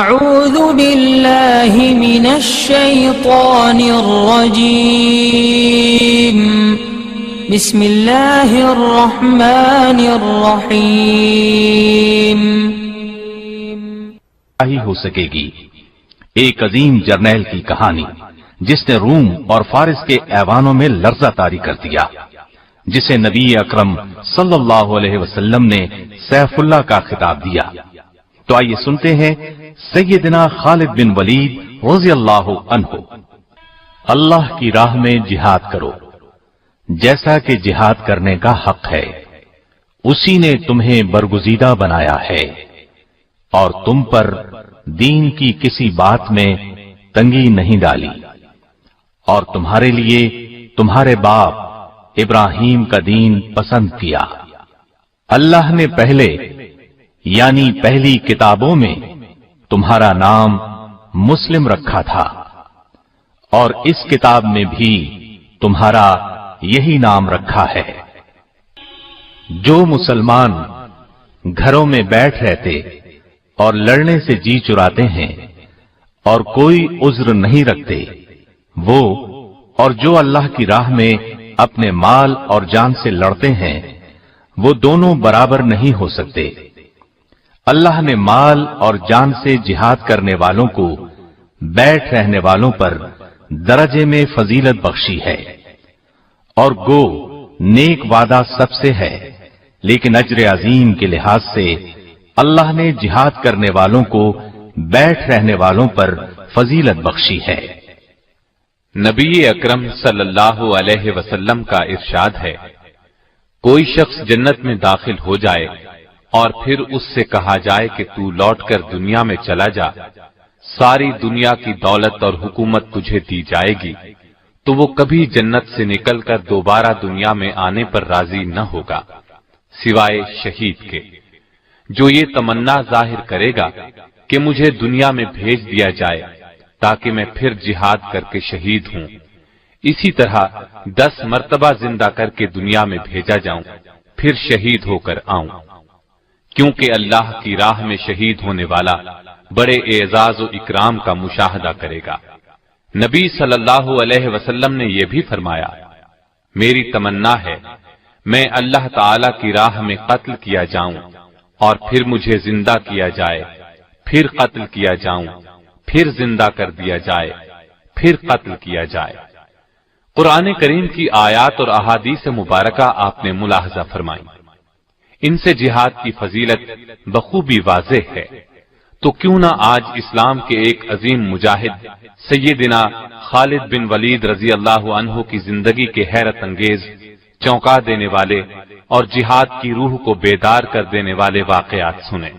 اعوذ باللہ من الشیطان الرجیم بسم اللہ الرحمن الرحیم. ہی ہو سکے گی ایک عظیم جرنیل کی کہانی جس نے روم اور فارس کے ایوانوں میں لرزہ طاری کر دیا، جسے نبی اکرم صلی اللہ علیہ وسلم نے سیف اللہ کا خطاب دیا. تو آئیے سنتے ہیں سیدنا خالد بن ولید رضی اللہ عنہ. اللہ کی راہ میں جہاد کرو جیسا کہ جہاد کرنے کا حق ہے، اسی نے تمہیں برگزیدہ بنایا ہے اور تم پر دین کی کسی بات میں تنگی نہیں ڈالی، اور تمہارے لیے تمہارے باپ ابراہیم کا دین پسند کیا. اللہ نے پہلے یعنی پہلی کتابوں میں تمہارا نام مسلم رکھا تھا، اور اس کتاب میں بھی تمہارا یہی نام رکھا ہے. جو مسلمان گھروں میں بیٹھ رہتے اور لڑنے سے جی چراتے ہیں اور کوئی عذر نہیں رکھتے، وہ اور جو اللہ کی راہ میں اپنے مال اور جان سے لڑتے ہیں، وہ دونوں برابر نہیں ہو سکتے. اللہ نے مال اور جان سے جہاد کرنے والوں کو بیٹھ رہنے والوں پر درجے میں فضیلت بخشی ہے. اور گو نیک وعدہ سب سے ہے، لیکن اجر عظیم کے لحاظ سے اللہ نے جہاد کرنے والوں کو بیٹھ رہنے والوں پر فضیلت بخشی ہے. نبی اکرم صلی اللہ علیہ وسلم کا ارشاد ہے، کوئی شخص جنت میں داخل ہو جائے اور پھر اس سے کہا جائے کہ تو لوٹ کر دنیا میں چلا جا، ساری دنیا کی دولت اور حکومت تجھے دی جائے گی، تو وہ کبھی جنت سے نکل کر دوبارہ دنیا میں آنے پر راضی نہ ہوگا سوائے شہید کے، جو یہ تمنا ظاہر کرے گا کہ مجھے دنیا میں بھیج دیا جائے تاکہ میں پھر جہاد کر کے شہید ہوں، اسی طرح 10 مرتبہ زندہ کر کے دنیا میں بھیجا جاؤں پھر شہید ہو کر آؤں. کیونکہ اللہ کی راہ میں شہید ہونے والا بڑے اعزاز و اکرام کا مشاہدہ کرے گا. نبی صلی اللہ علیہ وسلم نے یہ بھی فرمایا، میری تمنا ہے میں اللہ تعالی کی راہ میں قتل کیا جاؤں اور پھر مجھے زندہ کیا جائے، پھر قتل کیا جاؤں، پھر زندہ کر دیا جائے، پھر قتل کیا جائے. قرآن کریم کی آیات اور احادیث مبارکہ آپ نے ملاحظہ فرمائی، ان سے جہاد کی فضیلت بخوبی واضح ہے. تو کیوں نہ آج اسلام کے ایک عظیم مجاہد سیدنا خالد بن ولید رضی اللہ عنہ کی زندگی کے حیرت انگیز، چونکا دینے والے اور جہاد کی روح کو بیدار کر دینے والے واقعات سنیں.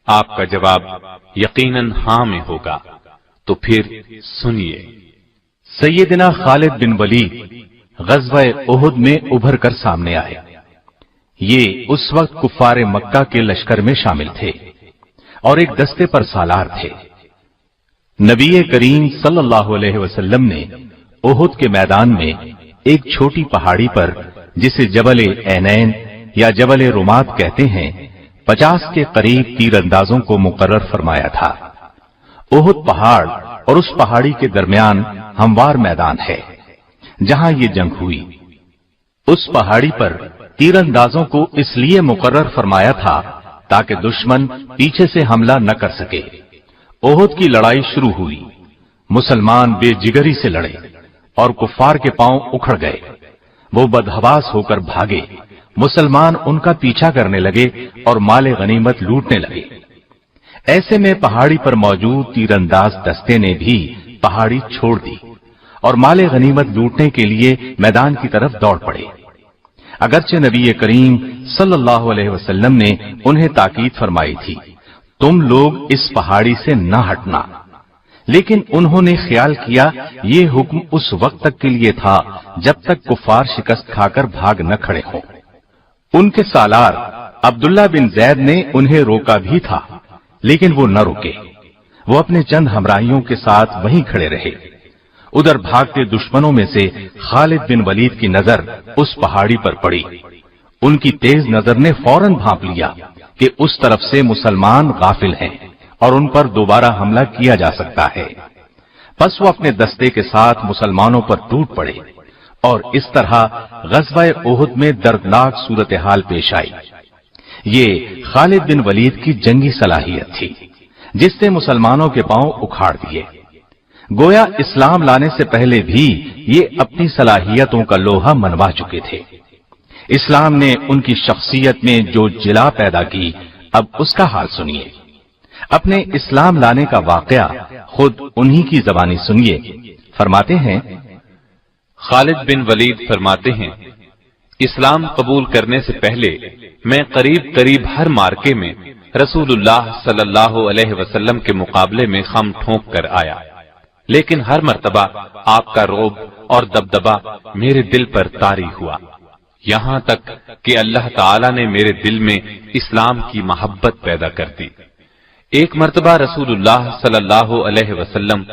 آپ کا جواب یقیناً ہاں میں ہوگا. تو پھر سنیے. سیدنا خالد بن ولید غزوہ احد میں ابھر کر سامنے آئے. یہ اس وقت کفار مکہ کے لشکر میں شامل تھے اور ایک دستے پر سالار تھے. نبی کریم صلی اللہ علیہ وسلم نے احد کے میدان میں ایک چھوٹی پہاڑی پر، جسے جبل عینین یا جبل رمات کہتے ہیں، 50 کے قریب تیر اندازوں کو مقرر فرمایا تھا. احد پہاڑ اور اس پہاڑی کے درمیان ہموار میدان ہے جہاں یہ جنگ ہوئی. اس پہاڑی پر تیر اندازوں کو اس لیے مقرر فرمایا تھا تاکہ دشمن پیچھے سے حملہ نہ کر سکے. احد کی لڑائی شروع ہوئی. مسلمان بے جگری سے لڑے اور کفار کے پاؤں اکھڑ گئے. وہ بدحواس ہو کر بھاگے. مسلمان ان کا پیچھا کرنے لگے اور مال غنیمت لوٹنے لگے. ایسے میں پہاڑی پر موجود تیر انداز دستے نے بھی پہاڑی چھوڑ دی اور مال غنیمت لوٹنے کے لیے میدان کی طرف دوڑ پڑے. اگرچہ نبی کریم صلی اللہ علیہ وسلم نے انہیں تاکید فرمائی تھی، تم لوگ اس پہاڑی سے نہ ہٹنا، لیکن انہوں نے خیال کیا یہ حکم اس وقت تک کے لیے تھا جب تک کفار شکست کھا کر بھاگ نہ کھڑے ہوں. ان کے سالار عبداللہ بن زید نے انہیں روکا بھی تھا، لیکن وہ نہ رکے. وہ اپنے چند ہمراہیوں کے ساتھ وہیں کھڑے رہے. ادھر بھاگتے دشمنوں میں سے خالد بن ولید کی نظر اس پہاڑی پر پڑی. ان کی تیز نظر نے فوراً بھانپ لیا کہ اس طرف سے مسلمان غافل ہیں اور ان پر دوبارہ حملہ کیا جا سکتا ہے۔ پس وہ اپنے دستے کے ساتھ مسلمانوں پر ٹوٹ پڑے اور اس طرح غزوہ احد میں دردناک صورتحال پیش آئی۔ یہ خالد بن ولید کی جنگی صلاحیت تھی جس نے مسلمانوں کے پاؤں اکھاڑ دیے۔ گویا اسلام لانے سے پہلے بھی یہ اپنی صلاحیتوں کا لوہا منوا چکے تھے۔ اسلام نے ان کی شخصیت میں جو جلا پیدا کی، اب اس کا حال سنیے۔ اپنے اسلام لانے کا واقعہ خود انہی کی زبانی سنیے۔ فرماتے ہیں، خالد بن ولید فرماتے ہیں، اسلام قبول کرنے سے پہلے میں قریب ہر مارکے میں رسول اللہ صلی اللہ علیہ وسلم کے مقابلے میں خم ٹھونک کر آیا، لیکن ہر مرتبہ آپ کا رعب اور دبدبا میرے دل پر طاری ہوا، یہاں تک کہ اللہ تعالی نے میرے دل میں اسلام کی محبت پیدا کر دی۔ ایک مرتبہ رسول اللہ صلی اللہ علیہ وسلم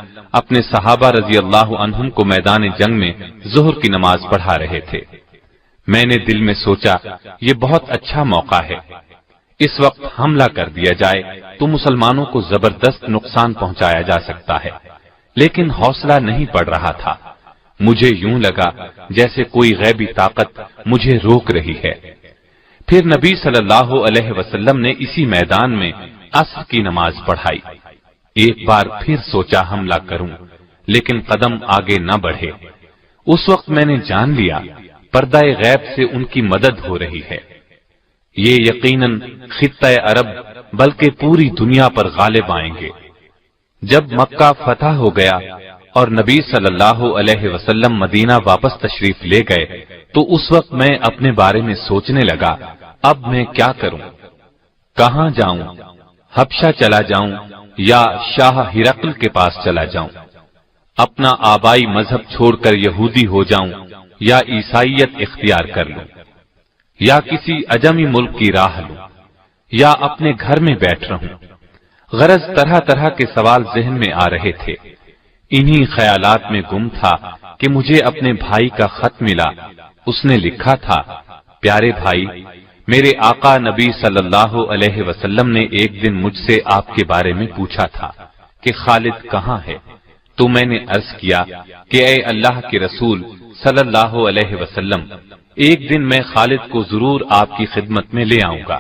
اپنے صحابہ رضی اللہ عنہم کو میدان جنگ میں ظہر کی نماز پڑھا رہے تھے۔ میں نے دل میں سوچا یہ بہت اچھا موقع ہے، اس وقت حملہ کر دیا جائے تو مسلمانوں کو زبردست نقصان پہنچایا جا سکتا ہے، لیکن حوصلہ نہیں پڑ رہا تھا۔ مجھے یوں لگا جیسے کوئی غیبی طاقت مجھے روک رہی ہے۔ پھر نبی صلی اللہ علیہ وسلم نے اسی میدان میں عصر کی نماز پڑھائی۔ ایک بار پھر سوچا حملہ کروں، لیکن قدم آگے نہ بڑھے۔ اس وقت میں نے جان لیا پردہ غیب سے ان کی مدد ہو رہی ہے۔ یہ یقیناً خطہ عرب بلکہ پوری دنیا پر غالب آئیں گے۔ جب مکہ فتح ہو گیا اور نبی صلی اللہ علیہ وسلم مدینہ واپس تشریف لے گئے تو اس وقت میں اپنے بارے میں سوچنے لگا، اب میں کیا کروں؟ کہاں جاؤں؟ حبشہ چلا جاؤں یا شاہ ہرقل کے پاس چلا جاؤں؟ اپنا آبائی مذہب چھوڑ کر یہودی ہو جاؤں یا عیسائیت اختیار کر لوں، یا کسی اجمی ملک کی راہ لوں، یا اپنے گھر میں بیٹھ رہوں؟ غرض طرح طرح کے سوال ذہن میں آ رہے تھے۔ انہی خیالات میں گم تھا کہ مجھے اپنے بھائی کا خط ملا۔ اس نے لکھا تھا، پیارے بھائی، میرے آقا نبی صلی اللہ علیہ وسلم نے ایک دن مجھ سے آپ کے بارے میں پوچھا تھا کہ خالد کہاں ہے؟ تو میں نے عرض کیا کہ اے اللہ کے رسول صلی اللہ علیہ وسلم، ایک دن میں خالد کو ضرور آپ کی خدمت میں لے آؤں گا۔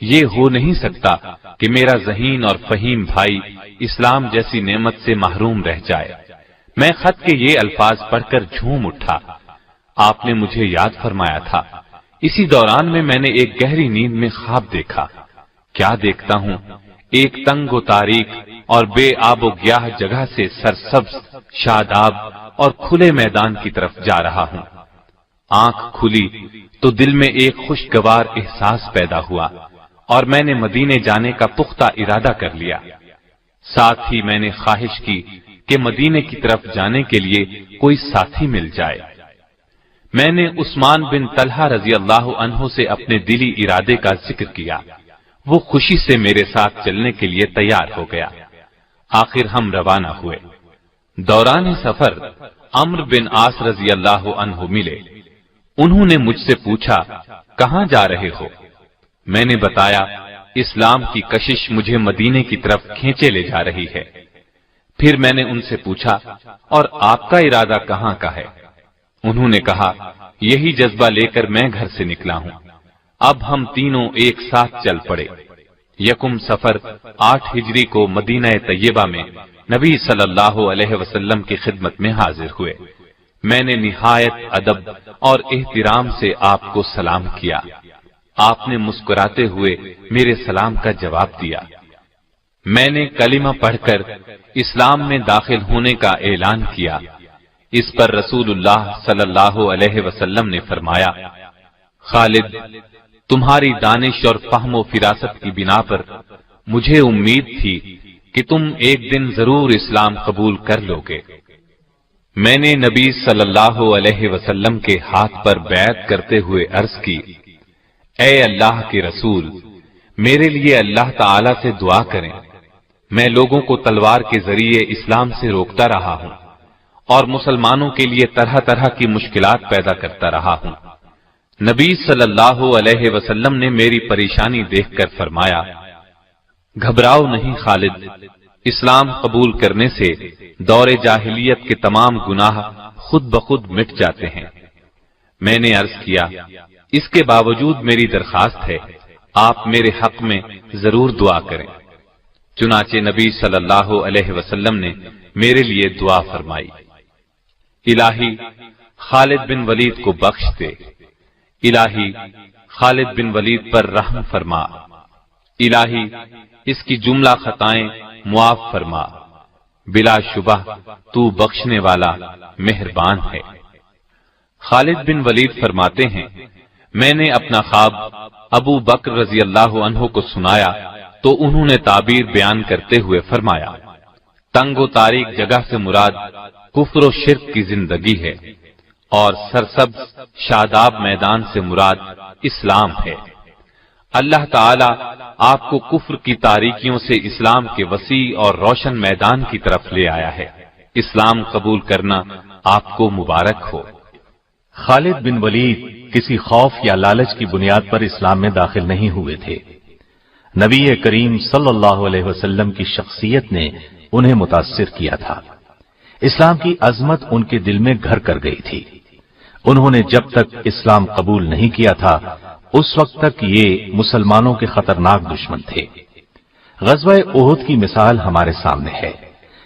یہ ہو نہیں سکتا کہ میرا ذہین اور فہیم بھائی اسلام جیسی نعمت سے محروم رہ جائے۔ میں خط کے یہ الفاظ پڑھ کر جھوم اٹھا۔ آپ نے مجھے یاد فرمایا تھا۔ اسی دوران میں نے ایک گہری نیند میں خواب دیکھا۔ کیا دیکھتا ہوں، ایک تنگ و تاریک اور بے آب و گیاہ جگہ سے سرسبز، شاداب اور کھلے میدان کی طرف جا رہا ہوں۔ آنکھ کھلی تو دل میں ایک خوشگوار احساس پیدا ہوا اور میں نے مدینے جانے کا پختہ ارادہ کر لیا۔ ساتھ ہی میں نے خواہش کی کہ مدینے کی طرف جانے کے لیے کوئی ساتھی مل جائے۔ میں نے عثمان بن طلحہ رضی اللہ عنہ سے اپنے دلی ارادے کا ذکر کیا۔ وہ خوشی سے میرے ساتھ چلنے کے لیے تیار ہو گیا۔ آخر ہم روانہ ہوئے۔ دوران سفر عمرو بن عاص رضی اللہ عنہ ملے۔ انہوں نے مجھ سے پوچھا، کہاں جا رہے ہو؟ میں نے بتایا، اسلام کی کشش مجھے مدینے کی طرف کھینچے لے جا رہی ہے۔ پھر میں نے ان سے پوچھا، اور آپ کا ارادہ کہاں کا ہے؟ انہوں نے کہا، یہی جذبہ لے کر میں گھر سے نکلا ہوں۔ اب ہم تینوں ایک ساتھ چل پڑے۔ یکم سفر 8 ہجری کو مدینہ طیبہ میں نبی صلی اللہ علیہ وسلم کی خدمت میں حاضر ہوئے۔ میں نے نہایت ادب اور احترام سے آپ کو سلام کیا۔ آپ نے مسکراتے ہوئے میرے سلام کا جواب دیا۔ میں نے کلمہ پڑھ کر اسلام میں داخل ہونے کا اعلان کیا۔ اس پر رسول اللہ صلی اللہ علیہ وسلم نے فرمایا، خالد، تمہاری دانش اور فہم و فراست کی بنا پر مجھے امید تھی کہ تم ایک دن ضرور اسلام قبول کر لو گے۔ میں نے نبی صلی اللہ علیہ وسلم کے ہاتھ پر بیعت کرتے ہوئے عرض کی، اے اللہ کے رسول، میرے لیے اللہ تعالی سے دعا کریں۔ میں لوگوں کو تلوار کے ذریعے اسلام سے روکتا رہا ہوں اور مسلمانوں کے لیے طرح طرح کی مشکلات پیدا کرتا رہا ہوں۔ نبی صلی اللہ علیہ وسلم نے میری پریشانی دیکھ کر فرمایا، گھبراؤ نہیں خالد، اسلام قبول کرنے سے دور جاہلیت کے تمام گناہ خود بخود مٹ جاتے ہیں۔ میں نے عرض کیا، اس کے باوجود میری درخواست ہے، آپ میرے حق میں ضرور دعا کریں۔ چنانچہ نبی صلی اللہ علیہ وسلم نے میرے لیے دعا فرمائی، الہی خالد بن ولید کو بخش دے، الہی خالد بن ولید پر رحم فرما، الہی اس کی جملہ خطائیں معاف فرما، بلا شبہ تو بخشنے والا مہربان ہے۔ خالد بن ولید فرماتے ہیں، میں نے اپنا خواب ابو بکر رضی اللہ عنہ کو سنایا تو انہوں نے تعبیر بیان کرتے ہوئے فرمایا، تنگ و تاریک جگہ سے مراد کفر و شرک کی زندگی ہے، اور سرسبز شاداب میدان سے مراد اسلام ہے۔ اللہ تعالی آپ کو کفر کی تاریکیوں سے اسلام کے وسیع اور روشن میدان کی طرف لے آیا ہے۔ اسلام قبول کرنا آپ کو مبارک ہو۔ خالد بن ولید کسی خوف یا لالچ کی بنیاد پر اسلام میں داخل نہیں ہوئے تھے۔ نبی کریم صلی اللہ علیہ وسلم کی شخصیت نے انہیں متاثر کیا تھا۔ اسلام کی عظمت ان کے دل میں گھر کر گئی تھی۔ انہوں نے جب تک اسلام قبول نہیں کیا تھا اس وقت تک یہ مسلمانوں کے خطرناک دشمن تھے۔ غزوہ احد کی مثال ہمارے سامنے ہے،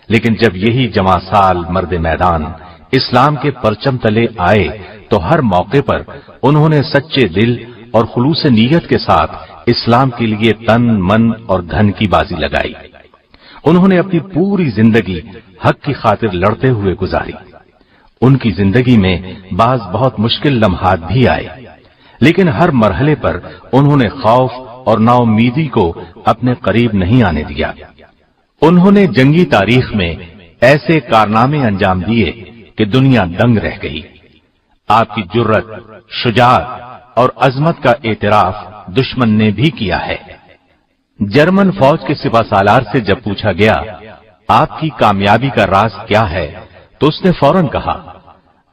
لیکن جب یہی جمع سال مرد میدان اسلام کے پرچم تلے آئے تو ہر موقع پر انہوں نے سچے دل اور خلوص نیت کے ساتھ اسلام کے لیے تن من اور دھن کی بازی لگائی۔ انہوں نے اپنی پوری زندگی حق کی خاطر لڑتے ہوئے گزاری۔ ان کی زندگی میں بعض بہت مشکل لمحات بھی آئے، لیکن ہر مرحلے پر انہوں نے خوف اور نا امیدی کو اپنے قریب نہیں آنے دیا۔ انہوں نے جنگی تاریخ میں ایسے کارنامے انجام دیے کہ دنیا دنگ رہ گئی۔ آپ کی جرت، شجاعت اور عظمت کا اعتراف دشمن نے بھی کیا ہے۔ جرمن فوج کے سپہ سالار سے جب پوچھا گیا آپ کی کامیابی کا راز کیا ہے تو اس نے فوراً کہا،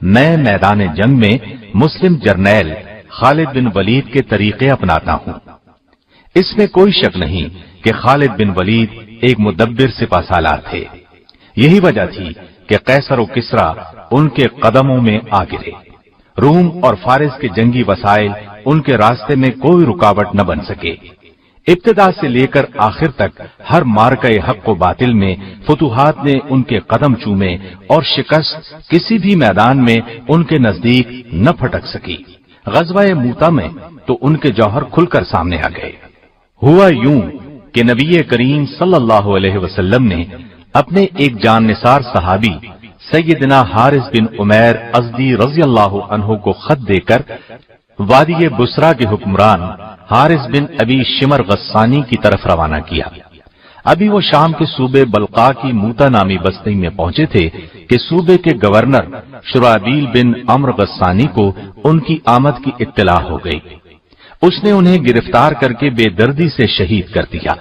میں میدان جنگ میں مسلم جرنیل خالد بن ولید کے طریقے اپناتا ہوں۔ اس میں کوئی شک نہیں کہ خالد بن ولید ایک مدبر سپہ سالار تھے۔ یہی وجہ تھی کہ قیصر و کسریٰ ان کے قدموں میں آ گرے۔ روم اور فارس کے جنگی وسائل ان کے راستے میں کوئی رکاوٹ نہ بن سکے۔ ابتدا سے لے کر آخر تک ہر مارکہ حق و باطل میں فتوحات نے ان کے قدم چومے اور شکست کسی بھی میدان میں ان کے نزدیک نہ پھٹک سکی۔ غزوہ موتا میں تو ان کے جوہر کھل کر سامنے آ گئے۔ ہوا یوں کہ نبی کریم صلی اللہ علیہ وسلم نے اپنے ایک جان نثار صحابی سیدنا حارث بن عمیر ازدی رضی اللہ عنہ کو خط دے کر وادی بسرا کے حکمران حارث بن ابی شمر غسانی کی طرف روانہ کیا۔ ابھی وہ شام کے صوبے بلقا کی موتا نامی بستی میں پہنچے تھے کہ صوبے کے گورنر شرابیل بن عمرو غسانی کو ان کی آمد کی اطلاع ہو گئی۔ اس نے انہیں گرفتار کر کے بے دردی سے شہید کر دیا۔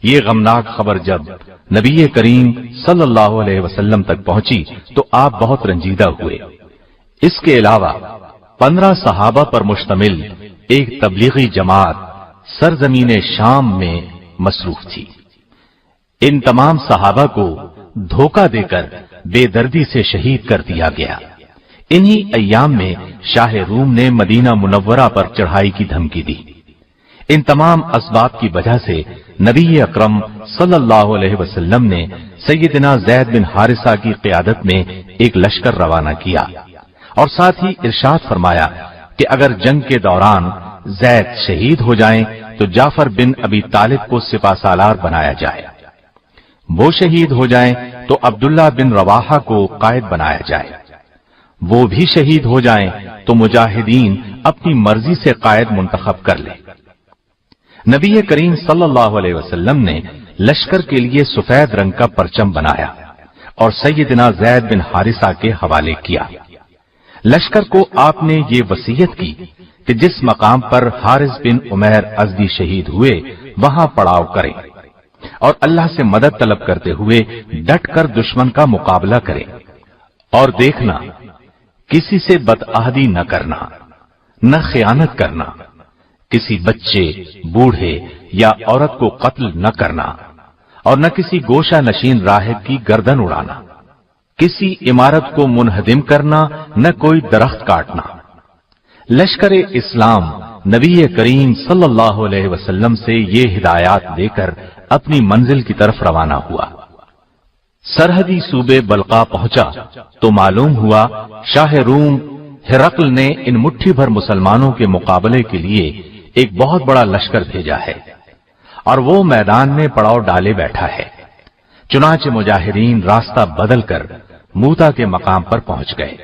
یہ غمناک خبر جب نبی کریم صلی اللہ علیہ وسلم تک پہنچی تو آپ بہت رنجیدہ ہوئے۔ اس کے علاوہ 15 صحابہ پر مشتمل ایک تبلیغی جماعت سرزمین شام میں مصروف تھی۔ ان تمام صحابہ کو دھوکہ دے کر بے دردی سے شہید کر دیا گیا۔ انہی ایام میں شاہ روم نے مدینہ منورہ پر چڑھائی کی دھمکی دی۔ ان تمام اسباب کی وجہ سے نبی اکرم صلی اللہ علیہ وسلم نے سیدنا زید بن حارثہ کی قیادت میں ایک لشکر روانہ کیا اور ساتھ ہی ارشاد فرمایا کہ اگر جنگ کے دوران زید شہید ہو جائیں تو جعفر بن ابی طالب کو سپہ سالار بنایا جائے، وہ شہید ہو جائیں تو عبداللہ بن رواحہ کو قائد بنایا جائے، وہ بھی شہید ہو جائیں تو مجاہدین اپنی مرضی سے قائد منتخب کر لیں۔ نبی کریم صلی اللہ علیہ وسلم نے لشکر کے لیے سفید رنگ کا پرچم بنایا اور سیدنا زید بن حارثہ کے حوالے کیا۔ لشکر کو آپ نے یہ وصیت کی کہ جس مقام پر حارث بن عمیر ازدی شہید ہوئے وہاں پڑاؤ کریں اور اللہ سے مدد طلب کرتے ہوئے ڈٹ کر دشمن کا مقابلہ کریں، اور دیکھنا کسی سے بدعہدی نہ کرنا، نہ خیانت کرنا، کسی بچے، بوڑھے یا عورت کو قتل نہ کرنا اور نہ کسی گوشہ نشین راہب کی گردن اڑانا، کسی عمارت کو منہدم کرنا، نہ کوئی درخت کاٹنا۔ لشکر اسلام نبی کریم صلی اللہ علیہ وسلم سے یہ ہدایات لے کر اپنی منزل کی طرف روانہ ہوا۔ سرحدی صوبے بلقا پہنچا تو معلوم ہوا شاہ روم ہرقل نے ان مٹھی بھر مسلمانوں کے مقابلے کے لیے ایک بہت بڑا لشکر بھیجا ہے اور وہ میدان میں پڑاؤ ڈالے بیٹھا ہے۔ چنانچہ مجاہدین راستہ بدل کر موتا کے مقام پر پہنچ گئے۔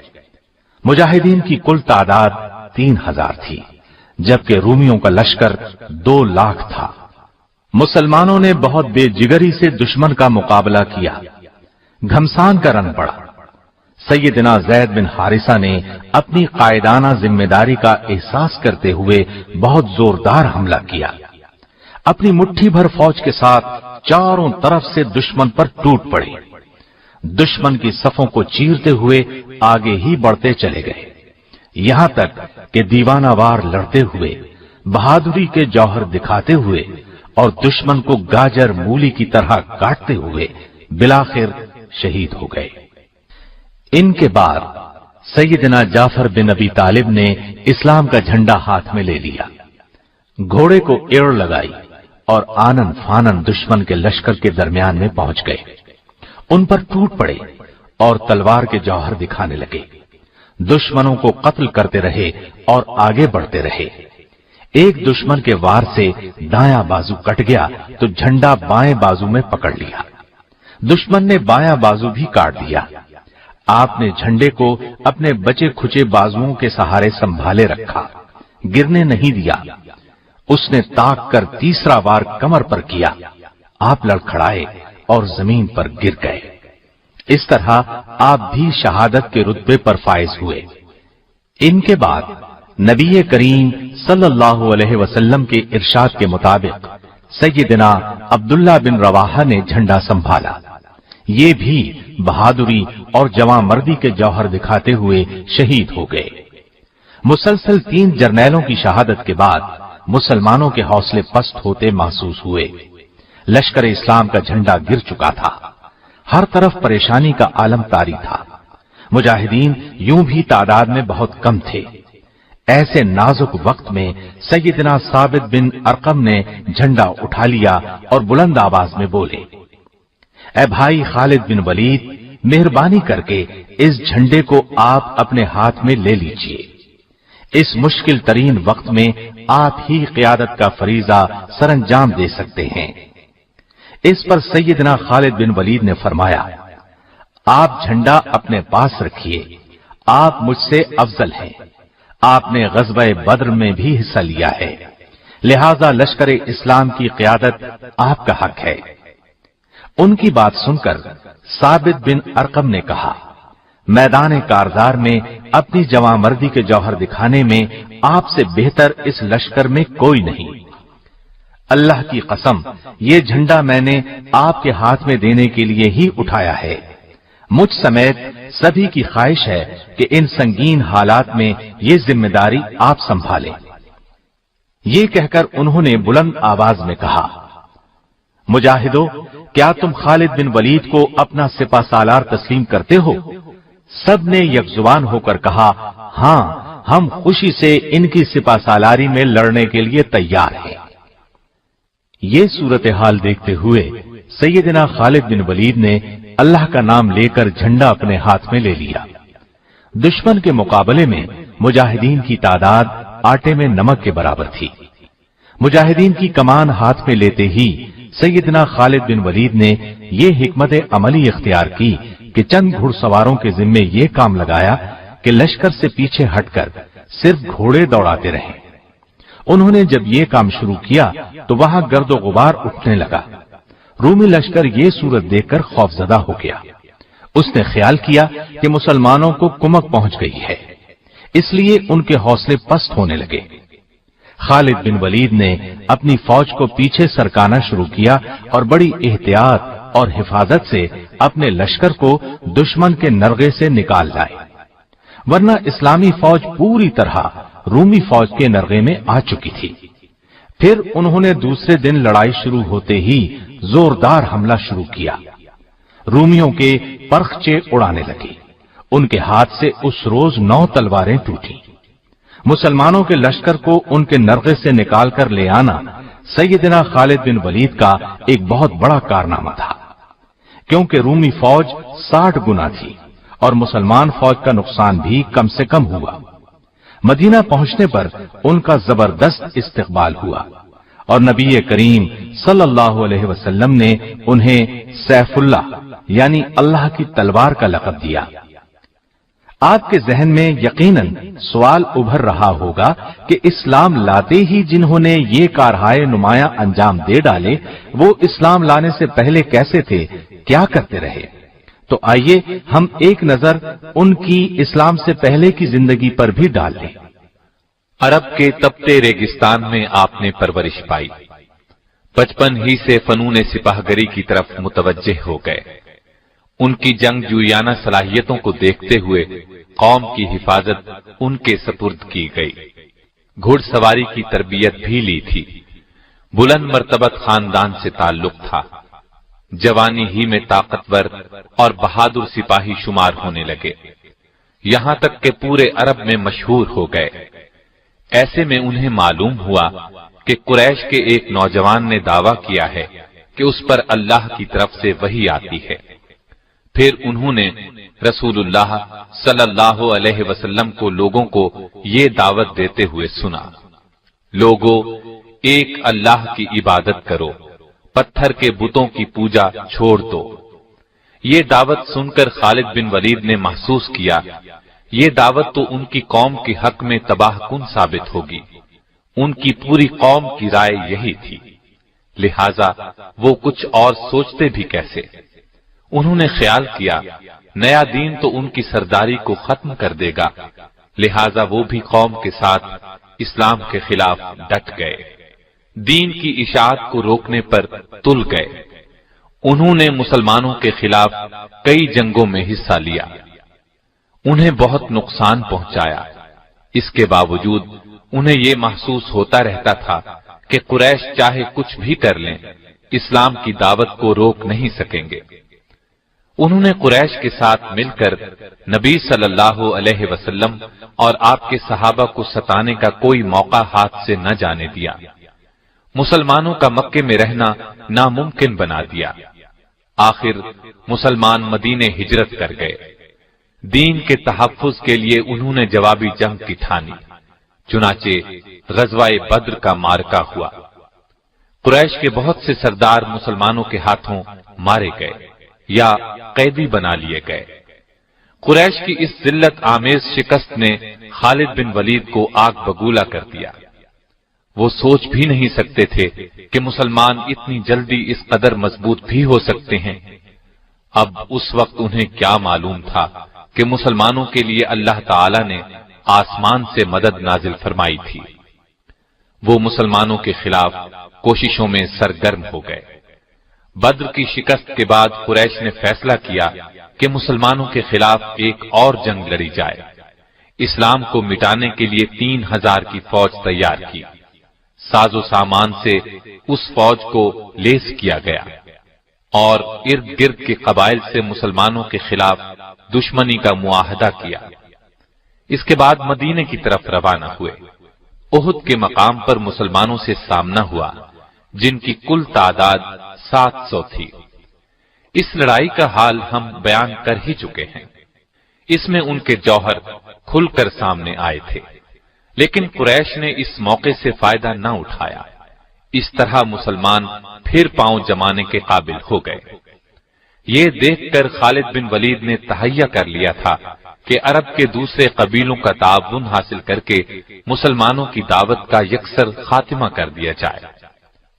مجاہدین کی کل تعداد 3000 تھی، جبکہ رومیوں کا لشکر 2 لاکھ تھا۔ مسلمانوں نے بہت بے جگری سے دشمن کا مقابلہ کیا، گھمسان کا رن پڑا۔ سیدنا زید بن حارثہ نے اپنی قائدانہ ذمہ داری کا احساس کرتے ہوئے بہت زوردار حملہ کیا، اپنی مٹھی بھر فوج کے ساتھ چاروں طرف سے دشمن پر ٹوٹ پڑے۔ دشمن کی صفوں کو چیرتے ہوئے آگے ہی بڑھتے چلے گئے، یہاں تک کہ دیوانہ وار لڑتے ہوئے، بہادری کے جوہر دکھاتے ہوئے اور دشمن کو گاجر مولی کی طرح کاٹتے ہوئے بالآخر شہید ہو گئے۔ ان کے بعد سیدنا جعفر بن ابی طالب نے اسلام کا جھنڈا ہاتھ میں لے لیا، گھوڑے کو ایڑ لگائی اور آنن فانن دشمن کے لشکر کے درمیان میں پہنچ گئے، ان پر ٹوٹ پڑے اور تلوار کے جوہر دکھانے لگے۔ دشمنوں کو قتل کرتے رہے اور آگے بڑھتے رہے۔ ایک دشمن کے وار سے دایاں بازو کٹ گیا تو جھنڈا بائیں بازو میں پکڑ لیا، دشمن نے بایاں بازو بھی کاٹ دیا۔ آپ نے جھنڈے کو اپنے بچے کھچے بازوؤں کے سہارے سنبھالے رکھا، گرنے نہیں دیا۔ اس نے تاک کر تیسرا وار کمر پر کیا، آپ لڑکھڑائے اور زمین پر گر گئے۔ اس طرح آپ بھی شہادت کے رتبے پر فائز ہوئے۔ ان کے بعد نبی کریم صلی اللہ علیہ وسلم کے ارشاد کے مطابق سیدنا عبداللہ بن رواحہ نے جھنڈا سنبھالا۔ یہ بھی بہادری اور جواں مردی کے جوہر دکھاتے ہوئے شہید ہو گئے۔ مسلسل 3 جرنیلوں کی شہادت کے بعد مسلمانوں کے حوصلے پست ہوتے محسوس ہوئے۔ لشکر اسلام کا جھنڈا گر چکا تھا، ہر طرف پریشانی کا عالم طاری تھا۔ مجاہدین یوں بھی تعداد میں بہت کم تھے۔ ایسے نازک وقت میں سیدنا ثابت بن ارقم نے جھنڈا اٹھا لیا اور بلند آواز میں بولے، اے بھائی خالد بن ولید، مہربانی کر کے اس جھنڈے کو آپ اپنے ہاتھ میں لے لیجئے۔ اس مشکل ترین وقت میں آپ ہی قیادت کا فریضہ سر انجام دے سکتے ہیں۔ اس پر سیدنا خالد بن ولید نے فرمایا، آپ جھنڈا اپنے پاس رکھیے، آپ مجھ سے افضل ہیں، آپ نے غزوہ بدر میں بھی حصہ لیا ہے، لہذا لشکر اسلام کی قیادت آپ کا حق ہے۔ ان کی بات سن کر ثابت بن ارقم نے کہا، میدان کارزار میں اپنی جواں مردی کے جوہر دکھانے میں آپ سے بہتر اس لشکر میں کوئی نہیں۔ اللہ کی قسم، یہ جھنڈا میں نے آپ کے ہاتھ میں دینے کے لیے ہی اٹھایا ہے۔ مجھ سمیت سبھی کی خواہش ہے کہ ان سنگین حالات میں یہ ذمہ داری آپ سنبھالیں۔ یہ کہہ کر انہوں نے بلند آواز میں کہا، مجاہدو، کیا تم خالد بن ولید کو اپنا سپہ سالار تسلیم کرتے ہو؟ سب نے یک زبان ہو کر کہا، ہاں، ہم خوشی سے ان کی سپہ سالاری میں لڑنے کے لیے تیار ہیں۔ یہ صورتحال دیکھتے ہوئے سیدنا خالد بن ولید نے اللہ کا نام لے کر جھنڈا اپنے ہاتھ میں لے لیا۔ دشمن کے مقابلے میں مجاہدین کی تعداد آٹے میں نمک کے برابر تھی۔ مجاہدین کی کمان ہاتھ میں لیتے ہی سیدنا خالد بن ولید نے یہ حکمت عملی اختیار کی کہ چند گھڑ سواروں کے ذمے یہ کام لگایا کہ لشکر سے پیچھے ہٹ کر صرف گھوڑے دوڑاتے رہیں۔ انہوں نے جب یہ کام شروع کیا تو وہاں گرد و غبار اٹھنے لگا۔ رومی لشکر یہ صورت دیکھ کر خوفزدہ ہو گیا۔ اس نے خیال کیا کہ مسلمانوں کو کمک پہنچ گئی ہے، اس لیے ان کے حوصلے پست ہونے لگے۔ خالد بن ولید نے اپنی فوج کو پیچھے سرکانا شروع کیا اور بڑی احتیاط اور حفاظت سے اپنے لشکر کو دشمن کے نرغے سے نکال لائے، ورنہ اسلامی فوج پوری طرح رومی فوج کے نرغے میں آ چکی تھی۔ پھر انہوں نے دوسرے دن لڑائی شروع ہوتے ہی زوردار حملہ شروع کیا۔ رومیوں کے پرخچے اڑانے لگے۔ ان کے ہاتھ سے اس روز 9 تلواریں ٹوٹی۔ مسلمانوں کے لشکر کو ان کے نرغے سے نکال کر لے آنا سیدنا خالد بن ولید کا ایک بہت بڑا کارنامہ تھا، کیونکہ رومی فوج 60 گنا تھی اور مسلمان فوج کا نقصان بھی کم سے کم ہوا۔ مدینہ پہنچنے پر ان کا زبردست استقبال ہوا اور نبی کریم صلی اللہ علیہ وسلم نے انہیں سیف اللہ یعنی اللہ کی تلوار کا لقب دیا۔ آپ کے ذہن میں یقیناً سوال ابھر رہا ہوگا کہ اسلام لاتے ہی جنہوں نے یہ کارہائے نمایاں انجام دے ڈالے، وہ اسلام لانے سے پہلے کیسے تھے، کیا کرتے رہے؟ تو آئیے ہم ایک نظر ان کی اسلام سے پہلے کی زندگی پر بھی ڈال لیں۔ عرب کے تپتے ریگستان میں آپ نے پرورش پائی، بچپن ہی سے فنون سپاہ گری کی طرف متوجہ ہو گئے۔ ان کی جنگ جویانہ صلاحیتوں کو دیکھتے ہوئے قوم کی حفاظت ان کے سپرد کی گئی۔ گھڑ سواری کی تربیت بھی لی تھی، بلند مرتبت خاندان سے تعلق تھا، جوانی ہی میں طاقتور اور بہادر سپاہی شمار ہونے لگے، یہاں تک کہ پورے عرب میں مشہور ہو گئے۔ ایسے میں انہیں معلوم ہوا کہ قریش کے ایک نوجوان نے دعویٰ کیا ہے کہ اس پر اللہ کی طرف سے وحی آتی ہے۔ پھر انہوں نے رسول اللہ صلی اللہ علیہ وسلم کو لوگوں کو یہ دعوت دیتے ہوئے سنا، لوگوں ایک اللہ کی عبادت کرو، پتھر کے بتوں کی پوجا چھوڑ دو۔ یہ دعوت سن کر خالد بن ولید نے محسوس کیا یہ دعوت تو ان کی قوم کے حق میں تباہ کن ثابت ہوگی۔ ان کی پوری قوم کی رائے یہی تھی، لہذا وہ کچھ اور سوچتے بھی کیسے؟ انہوں نے خیال کیا نیا دین تو ان کی سرداری کو ختم کر دے گا، لہذا وہ بھی قوم کے ساتھ اسلام کے خلاف ڈٹ گئے، دین کی اشاعت کو روکنے پر تل گئے۔ انہوں نے مسلمانوں کے خلاف کئی جنگوں میں حصہ لیا، انہیں بہت نقصان پہنچایا۔ اس کے باوجود انہیں یہ محسوس ہوتا رہتا تھا کہ قریش چاہے کچھ بھی کر لیں، اسلام کی دعوت کو روک نہیں سکیں گے۔ انہوں نے قریش کے ساتھ مل کر نبی صلی اللہ علیہ وسلم اور آپ کے صحابہ کو ستانے کا کوئی موقع ہاتھ سے نہ جانے دیا، مسلمانوں کا مکے میں رہنا ناممکن بنا دیا۔ آخر مسلمان مدینے ہجرت کر گئے۔ دین کے تحفظ کے لیے انہوں نے جوابی جنگ کی ٹھانی، چنانچہ غزوہ بدر کا معرکہ ہوا۔ قریش کے بہت سے سردار مسلمانوں کے ہاتھوں مارے گئے یا قیدی بنا لیے گئے۔ قریش کی اس ذلت آمیز شکست نے خالد بن ولید کو آگ بگولا کر دیا۔ وہ سوچ بھی نہیں سکتے تھے کہ مسلمان اتنی جلدی اس قدر مضبوط بھی ہو سکتے ہیں۔ اب اس وقت انہیں کیا معلوم تھا کہ مسلمانوں کے لیے اللہ تعالی نے آسمان سے مدد نازل فرمائی تھی۔ وہ مسلمانوں کے خلاف کوششوں میں سرگرم ہو گئے۔ بدر کی شکست کے بعد قریش نے فیصلہ کیا کہ مسلمانوں کے خلاف ایک اور جنگ لڑی جائے۔ اسلام کو مٹانے کے لیے 3000 کی فوج تیار کی، ساز و سامان سے اس فوج کو لیس کیا گیا اور ارد گرد کے قبائل سے مسلمانوں کے خلاف دشمنی کا معاہدہ کیا۔ اس کے بعد مدینے کی طرف روانہ ہوئے۔ احد کے مقام پر مسلمانوں سے سامنا ہوا، جن کی کل تعداد 700 تھی۔ اس لڑائی کا حال ہم بیان کر ہی چکے ہیں۔ اس میں ان کے جوہر کھل کر سامنے آئے تھے، لیکن قریش نے اس موقع سے فائدہ نہ اٹھایا۔ اس طرح مسلمان پھر پاؤں جمانے کے قابل ہو گئے۔ یہ دیکھ کر خالد بن ولید نے تہیہ کر لیا تھا کہ عرب کے دوسرے قبیلوں کا تعاون حاصل کر کے مسلمانوں کی دعوت کا یکسر خاتمہ کر دیا جائے۔